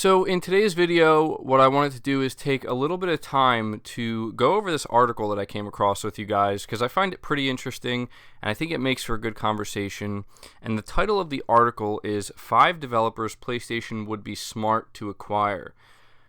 So in today's video, what I wanted to do is take a little bit of time to go over this article that I came across with you guys, because I find it pretty interesting and I think it makes for a good conversation. And the title of the article is 5 Developers PlayStation Would Be Smart to Acquire.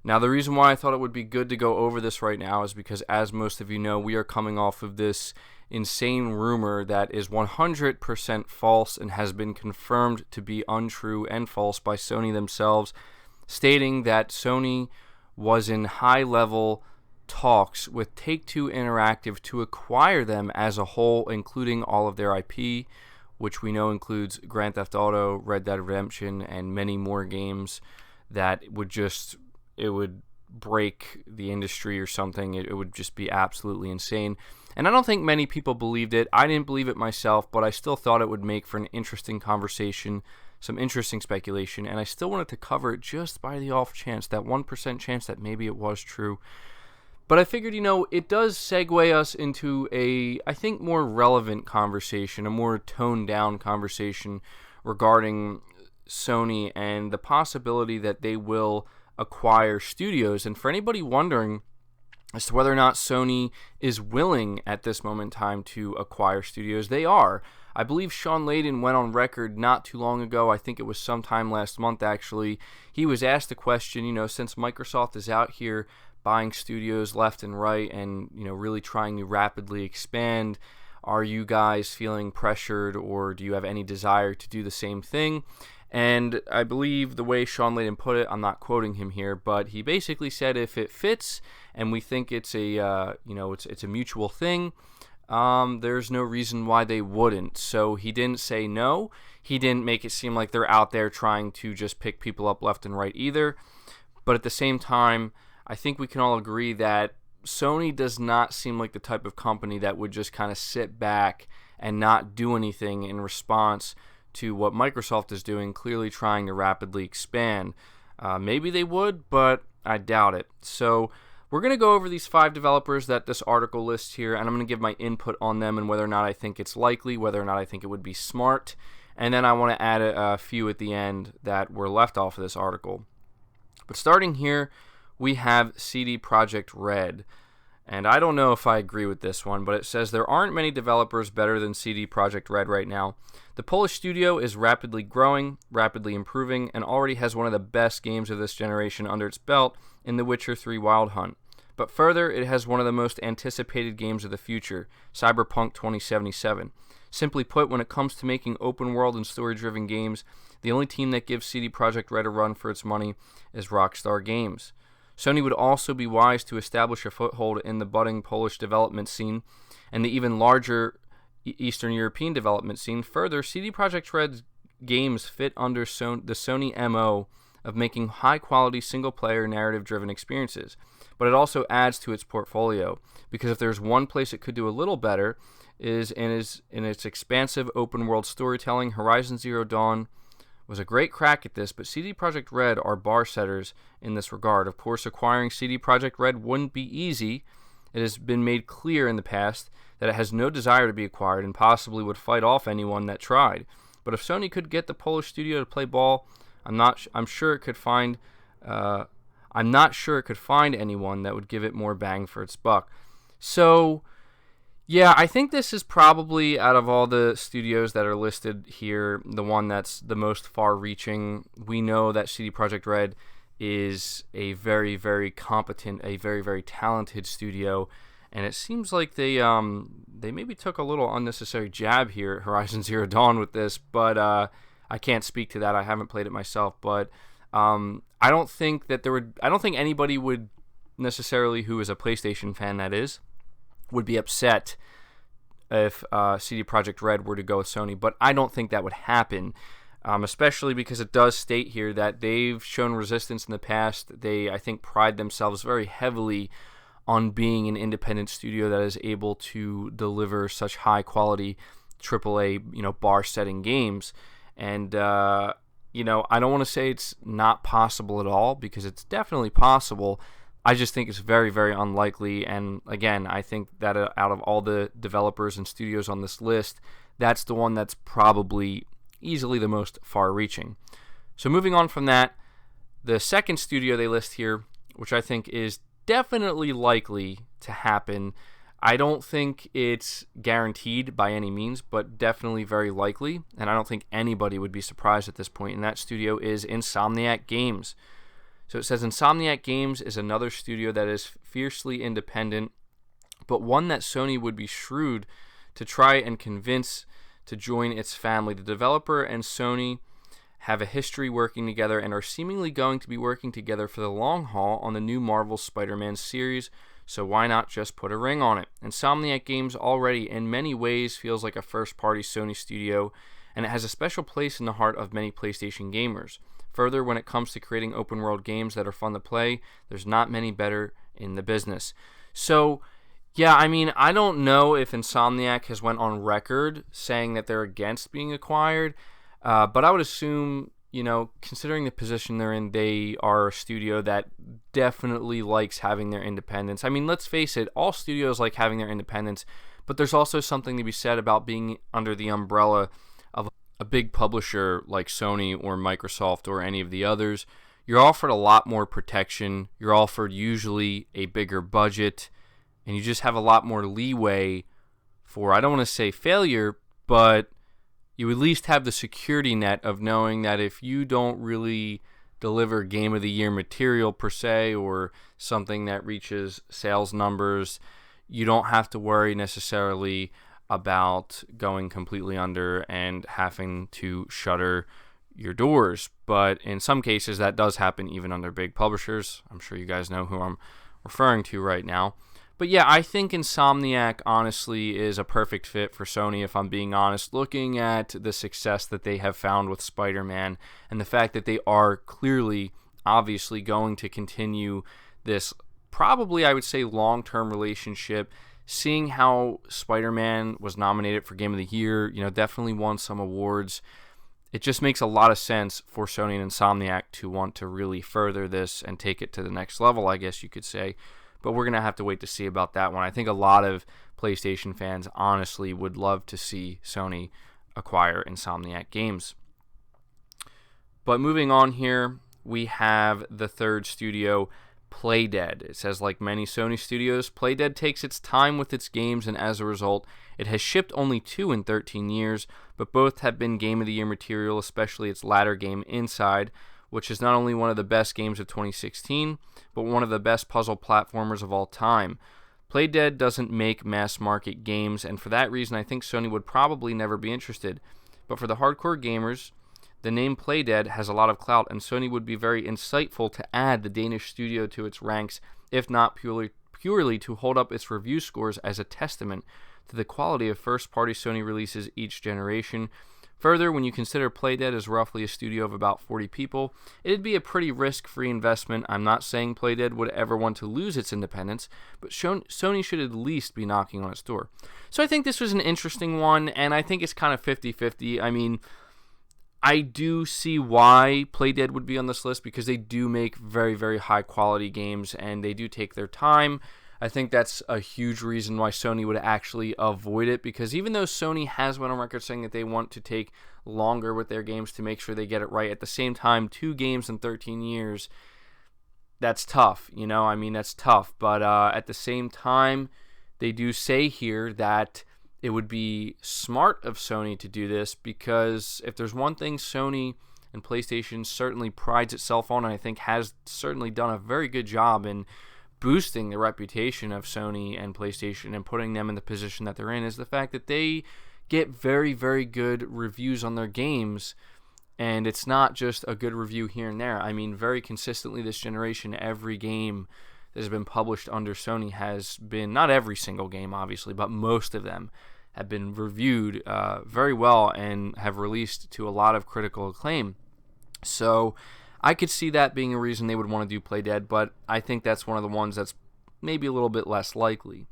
Now, the reason why I thought it would be good to go over this right now is because, as most of you know, we are coming off of this insane rumor that is 100% false and has been confirmed to be untrue and false by Sony themselves, stating that Sony was in high-level talks with Take-Two Interactive to acquire them as a whole, including all of their IP, which we know includes Grand Theft Auto, Red Dead Redemption, and many more games that it would break the industry or something. It would just be absolutely insane. And I don't think many people believed it. I didn't believe it myself, but I still thought it would make for an interesting conversation, some interesting speculation, and I still wanted to cover it just by the off chance, that 1% chance that maybe it was true. But I figured, it does segue us into a, I think, more relevant conversation, a more toned down conversation regarding Sony and the possibility that they will acquire studios. And for anybody wondering as to whether or not Sony is willing at this moment in time to acquire studios, they are. I believe Sean Layden went on record not too long ago, I think it was sometime last month actually. He was asked the question, since Microsoft is out here buying studios left and right and, really trying to rapidly expand, are you guys feeling pressured, or do you have any desire to do the same thing? And I believe the way Sean Layden put it, I'm not quoting him here, but he basically said if it fits and we think it's a it's a mutual thing, there's no reason why they wouldn't. So he didn't say no. He didn't make it seem like they're out there trying to just pick people up left and right either. But at the same time, I think we can all agree that Sony does not seem like the type of company that would just kind of sit back and not do anything in response to what Microsoft is doing, clearly trying to rapidly expand. Maybe they would, but I doubt it. So we're going to go over these 5 developers that this article lists here, and I'm going to give my input on them and whether or not I think it's likely, whether or not I think it would be smart, and then I want to add a few at the end that were left off of this article. But starting here, we have CD Projekt Red. And I don't know if I agree with this one, but it says there aren't many developers better than CD Projekt Red right now. The Polish studio is rapidly growing, rapidly improving, and already has one of the best games of this generation under its belt in The Witcher 3 Wild Hunt. But further, it has one of the most anticipated games of the future, Cyberpunk 2077. Simply put, when it comes to making open-world and story-driven games, the only team that gives CD Projekt Red a run for its money is Rockstar Games. Sony would also be wise to establish a foothold in the budding Polish development scene and the even larger Eastern European development scene. Further, CD Projekt Red's games fit under the Sony MO of making high-quality single-player narrative-driven experiences, but it also adds to its portfolio, because if there's one place it could do a little better is in its expansive open-world storytelling. Horizon Zero Dawn was a great crack at this, but CD Projekt Red are bar setters in this regard. Of course, acquiring CD Projekt Red wouldn't be easy. It has been made clear in the past that it has no desire to be acquired and possibly would fight off anyone that tried. But if Sony could get the Polish studio to play ball, I'm not sure it could find anyone that would give it more bang for its buck. So yeah, I think this is probably, out of all the studios that are listed here, the one that's the most far-reaching. We know that CD Projekt Red is a very, very competent, a very, very talented studio, and it seems like they maybe took a little unnecessary jab here at Horizon Zero Dawn with this, but I can't speak to that. I haven't played it myself, but I don't think anybody would necessarily, who is a PlayStation fan that is, would be upset if CD Projekt Red were to go with Sony, but I don't think that would happen, especially because it does state here that they've shown resistance in the past. They, I think, pride themselves very heavily on being an independent studio that is able to deliver such high-quality AAA, bar-setting games. And, I don't want to say it's not possible at all, because it's definitely possible. I just think it's very, very unlikely, and again, I think that out of all the developers and studios on this list, that's the one that's probably easily the most far-reaching. So moving on from that, The second studio they list here, which I think is definitely likely to happen, I don't think it's guaranteed by any means, but definitely very likely, and I don't think anybody would be surprised at this point, and that studio is Insomniac Games. So it says Insomniac Games is another studio that is fiercely independent, but one that Sony would be shrewd to try and convince to join its family. The developer and Sony have a history working together and are seemingly going to be working together for the long haul on the new Marvel Spider-Man series, so why not just put a ring on it? Insomniac Games already in many ways feels like a first-party Sony studio, and it has a special place in the heart of many PlayStation gamers. Further, when it comes to creating open-world games that are fun to play, there's not many better in the business. So, yeah, I mean, I don't know if Insomniac has went on record saying that they're against being acquired, but I would assume, considering the position they're in, they are a studio that definitely likes having their independence. I mean, let's face it, all studios like having their independence, but there's also something to be said about being under the umbrella of a big publisher like Sony or Microsoft or any of the others. You're offered a lot more protection. You're offered usually a bigger budget, and you just have a lot more leeway for, I don't want to say failure, but you at least have the security net of knowing that if you don't really deliver Game of the Year material per se, or something that reaches sales numbers, you don't have to worry necessarily about going completely under and having to shutter your doors. But in some cases that does happen even under big publishers. I'm sure you guys know who I'm referring to right now. But yeah, I think Insomniac honestly is a perfect fit for Sony, if I'm being honest, looking at the success that they have found with Spider-Man and the fact that they are clearly, obviously going to continue this probably, I would say, long-term relationship. Seeing how Spider-Man was nominated for Game of the Year, definitely won some awards. It just makes a lot of sense for Sony and Insomniac to want to really further this and take it to the next level, I guess you could say. But we're going to have to wait to see about that one. I think a lot of PlayStation fans honestly would love to see Sony acquire Insomniac Games. But moving on here, we have the third studio, Playdead. It says, like many Sony studios, Playdead takes its time with its games, and as a result, it has shipped only 2 in 13 years, but both have been Game of the Year material, especially its latter game, Inside, which is not only one of the best games of 2016, but one of the best puzzle platformers of all time. Playdead doesn't make mass-market games, and for that reason, I think Sony would probably never be interested. But for the hardcore gamers, the name Playdead has a lot of clout, and Sony would be very insightful to add the Danish studio to its ranks, if not purely to hold up its review scores as a testament to the quality of first-party Sony releases each generation. Further, when you consider Playdead as roughly a studio of about 40 people, it'd be a pretty risk-free investment. I'm not saying Playdead would ever want to lose its independence, but Sony should at least be knocking on its door. So I think this was an interesting one, and I think it's kind of 50-50. I mean, I do see why Playdead would be on this list, because they do make very, very high-quality games, and they do take their time. I think that's a huge reason why Sony would actually avoid it, because even though Sony has went on record saying that they want to take longer with their games to make sure they get it right, at the same time, 2 games in 13 years, that's tough, that's tough. But at the same time, they do say here that it would be smart of Sony to do this, because if there's one thing Sony and PlayStation certainly prides itself on, and I think has certainly done a very good job in boosting the reputation of Sony and PlayStation and putting them in the position that they're in, is the fact that they get very, very good reviews on their games, and it's not just a good review here and there. I mean, very consistently this generation, every game that has been published under Sony has been, not every single game obviously, but most of them have been reviewed very well and have released to a lot of critical acclaim. So I could see that being a reason they would want to do Playdead, but I think that's one of the ones that's maybe a little bit less likely.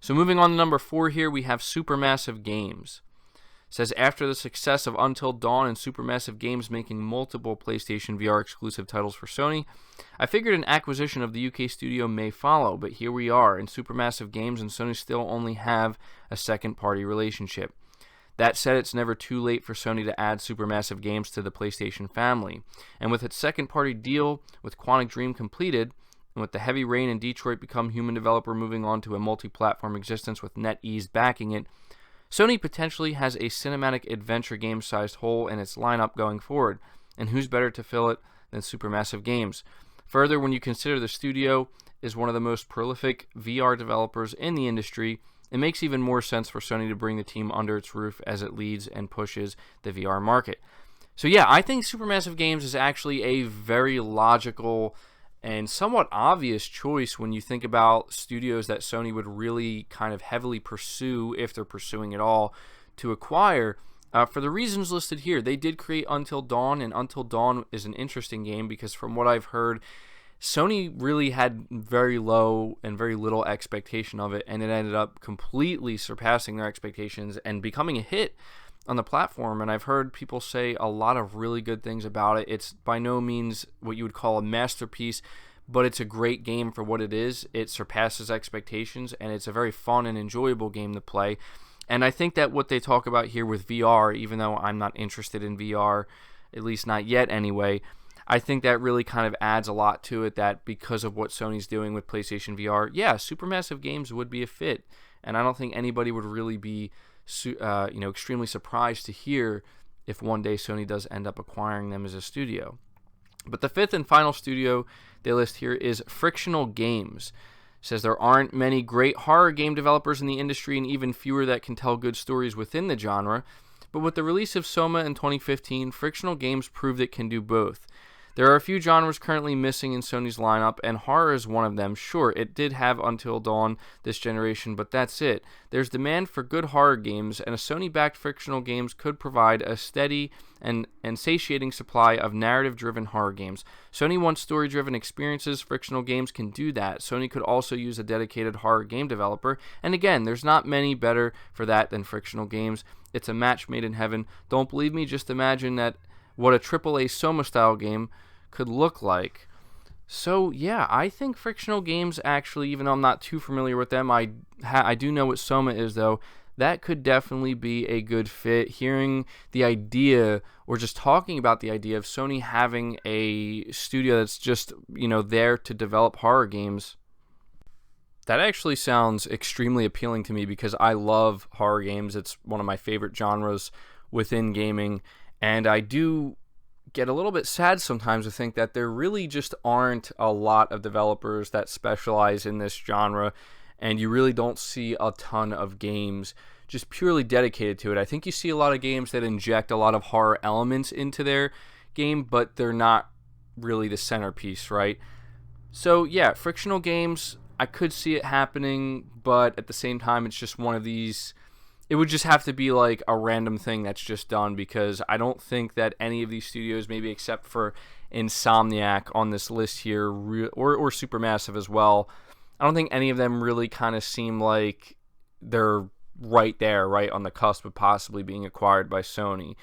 So moving on to number 4 here, we have Supermassive Games. It says, after the success of Until Dawn and Supermassive Games making multiple PlayStation VR exclusive titles for Sony, I figured an acquisition of the UK studio may follow, but here we are, and Supermassive Games and Sony still only have a second-party relationship. That said, it's never too late for Sony to add Supermassive Games to the PlayStation family. And with its second-party deal with Quantic Dream completed, and with the Heavy Rain and Detroit Become Human developer moving on to a multi-platform existence with NetEase backing it, Sony potentially has a cinematic adventure game-sized hole in its lineup going forward. And who's better to fill it than Supermassive Games? Further, when you consider the studio is one of the most prolific VR developers in the industry, it makes even more sense for Sony to bring the team under its roof as it leads and pushes the VR market. So yeah, I think Supermassive Games is actually a very logical and somewhat obvious choice when you think about studios that Sony would really kind of heavily pursue, if they're pursuing it all, to acquire. For the reasons listed here, they did create Until Dawn, and Until Dawn is an interesting game because from what I've heard, Sony really had very low and very little expectation of it, and it ended up completely surpassing their expectations and becoming a hit on the platform. And I've heard people say a lot of really good things about it. It's by no means what you would call a masterpiece, but it's a great game for what it is. It surpasses expectations, and it's a very fun and enjoyable game to play. And I think that what they talk about here with VR, even though I'm not interested in VR, at least not yet anyway, I think that really kind of adds a lot to it, that because of what Sony's doing with PlayStation VR, yeah, Supermassive Games would be a fit. And I don't think anybody would really be extremely surprised to hear if one day Sony does end up acquiring them as a studio. But the fifth and final studio they list here is Frictional Games. It says there aren't many great horror game developers in the industry, and even fewer that can tell good stories within the genre. But with the release of Soma in 2015, Frictional Games proved it can do both. There are a few genres currently missing in Sony's lineup, and horror is one of them. Sure, it did have Until Dawn this generation, but that's it. There's demand for good horror games, and a Sony-backed Frictional Games could provide a steady and satiating supply of narrative-driven horror games. Sony wants story-driven experiences. Frictional Games can do that. Sony could also use a dedicated horror game developer, and again, there's not many better for that than Frictional Games. It's a match made in heaven. Don't believe me? Just imagine what a AAA Soma-style game could look like. So yeah, I think Frictional Games actually, even though I'm not too familiar with them, I do know what Soma is though, that could definitely be a good fit. Hearing the idea, or just talking about the idea of Sony having a studio that's just, there to develop horror games, that actually sounds extremely appealing to me because I love horror games. It's one of my favorite genres within gaming, and I do get a little bit sad sometimes to think that there really just aren't a lot of developers that specialize in this genre, and you really don't see a ton of games just purely dedicated to it. I think you see a lot of games that inject a lot of horror elements into their game, but they're not really the centerpiece, right? So yeah, Frictional Games, I could see it happening, but at the same time, it's just one of these. It would just have to be like a random thing that's just done, because I don't think that any of these studios, maybe except for Insomniac on this list here, or Supermassive as well, I don't think any of them really kind of seem like they're right there, right on the cusp of possibly being acquired by Sony.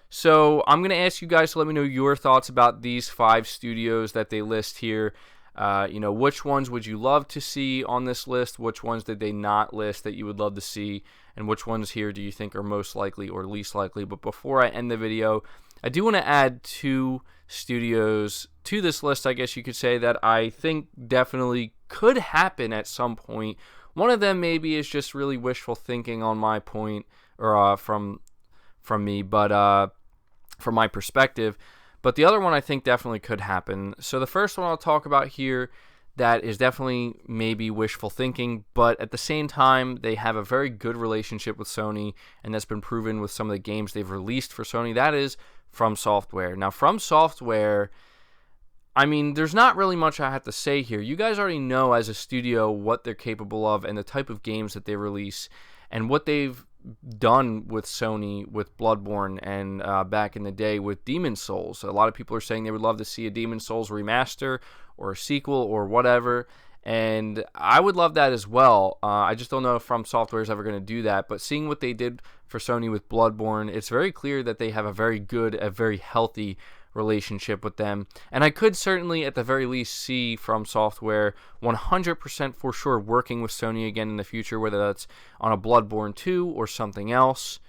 So I'm going to ask you guys to let me know your thoughts about these 5 studios that they list here. Which ones would you love to see on this list? Which ones did they not list that you would love to see? And which ones here do you think are most likely or least likely? But before I end the video, I do want to add 2 studios to this list, I guess you could say, that I think definitely could happen at some point. One of them maybe is just really wishful thinking on my point, or from me, but from my perspective. But the other one I think definitely could happen. So the first one I'll talk about here that is definitely maybe wishful thinking, but at the same time, they have a very good relationship with Sony, and that's been proven with some of the games they've released for Sony. That is From Software. Now, From Software, I mean, there's not really much I have to say here. You guys already know as a studio what they're capable of and the type of games that they release and what they've done with Sony with Bloodborne and back in the day with Demon's Souls. A lot of people are saying they would love to see a Demon's Souls remaster or a sequel or whatever, and I would love that as well. I just don't know if From Software is ever going to do that, but seeing what they did for Sony with Bloodborne, it's very clear that they have a very good, a very healthy relationship with them, and I could certainly at the very least see From Software 100% for sure working with Sony again in the future, whether that's on a Bloodborne 2 or something else.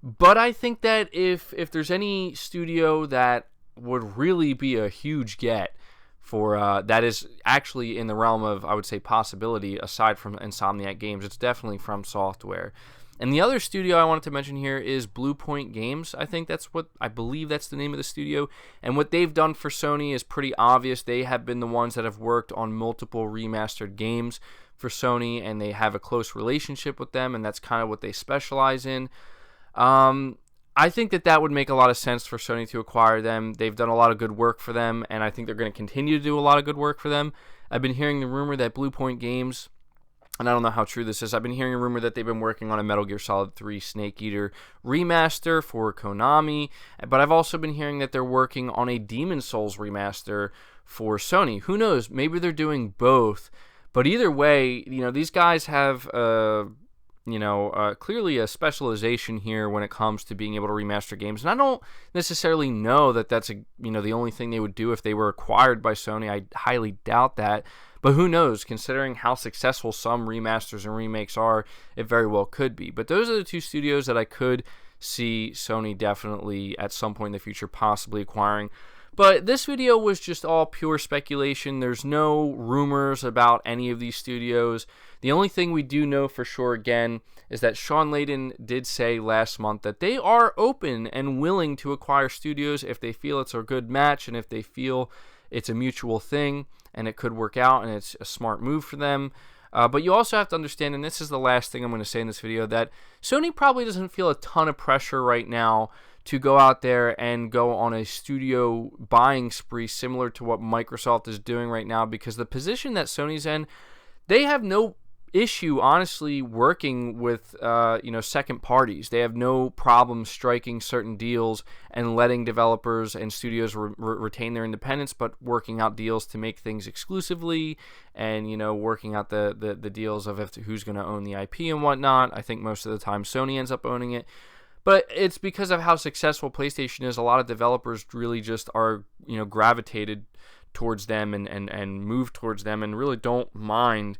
But I think that if there's any studio that would really be a huge get for that is actually in the realm of, I would say, possibility aside from Insomniac Games, it's definitely From Software. And the other studio I wanted to mention here is Blue Point Games. I believe that's the name of the studio. And what they've done for Sony is pretty obvious. They have been the ones that have worked on multiple remastered games for Sony, and they have a close relationship with them, and that's kind of what they specialize in. I think that would make a lot of sense for Sony to acquire them. They've done a lot of good work for them, and I think they're going to continue to do a lot of good work for them. I've been hearing the rumor that Blue Point Games, and I don't know how true this is, I've been hearing a rumor that they've been working on a Metal Gear Solid 3 Snake Eater remaster for Konami, but I've also been hearing that they're working on a Demon's Souls remaster for Sony. Who knows? Maybe they're doing both, but either way, these guys have clearly a specialization here when it comes to being able to remaster games. And I don't necessarily know that that's the only thing they would do if they were acquired by Sony. I highly doubt that. But who knows? Considering how successful some remasters and remakes are, it very well could be. But those are the two studios that I could see Sony definitely at some point in the future possibly acquiring. But this video was just all pure speculation. There's no rumors about any of these studios. The only thing we do know for sure, again, is that Sean Layden did say last month that they are open and willing to acquire studios if they feel it's a good match and if they feel it's a mutual thing and it could work out and it's a smart move for them. But you also have to understand, and this is the last thing I'm going to say in this video, that Sony probably doesn't feel a ton of pressure right now to go out there and go on a studio buying spree similar to what Microsoft is doing right now, because the position that Sony's in, they have no issue, honestly, working with second parties. They have no problem striking certain deals and letting developers and studios retain their independence, but working out deals to make things exclusively and working out the deals of who's going to own the IP and whatnot. I think most of the time Sony ends up owning it. But it's because of how successful PlayStation is. A lot of developers really just are, gravitated towards them and move towards them and really don't mind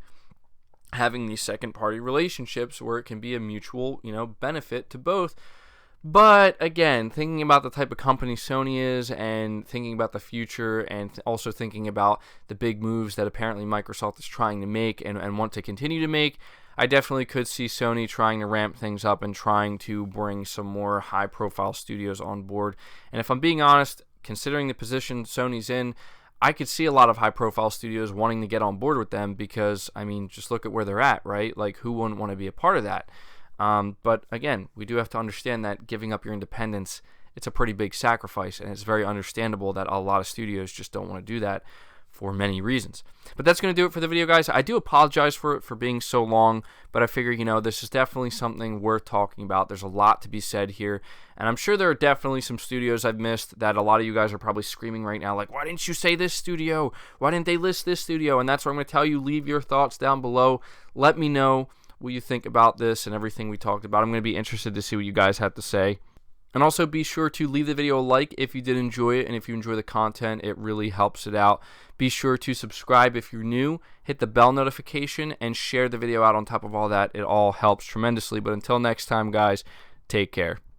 having these second-party relationships where it can be a mutual, benefit to both. But again, thinking about the type of company Sony is and thinking about the future and also thinking about the big moves that apparently Microsoft is trying to make and want to continue to make, I definitely could see Sony trying to ramp things up and trying to bring some more high-profile studios on board. And if I'm being honest, considering the position Sony's in, I could see a lot of high-profile studios wanting to get on board with them because, just look at where they're at, right? Like, who wouldn't want to be a part of that? But again, we do have to understand that giving up your independence, it's a pretty big sacrifice, and it's very understandable that a lot of studios just don't want to do that for many reasons. But that's going to do it for the video, guys. I do apologize for being so long, but I figure, this is definitely something worth talking about. There's a lot to be said here, and I'm sure there are definitely some studios I've missed that a lot of you guys are probably screaming right now, like, why didn't you say this studio? Why didn't they list this studio? And that's what I'm going to tell you. Leave your thoughts down below. Let me know what you think about this and everything we talked about. I'm going to be interested to see what you guys have to say. And also be sure to leave the video a like if you did enjoy it, and if you enjoy the content, it really helps it out. Be sure to subscribe if you're new, hit the bell notification, and share the video out on top of all that. It all helps tremendously. But until next time, guys, take care.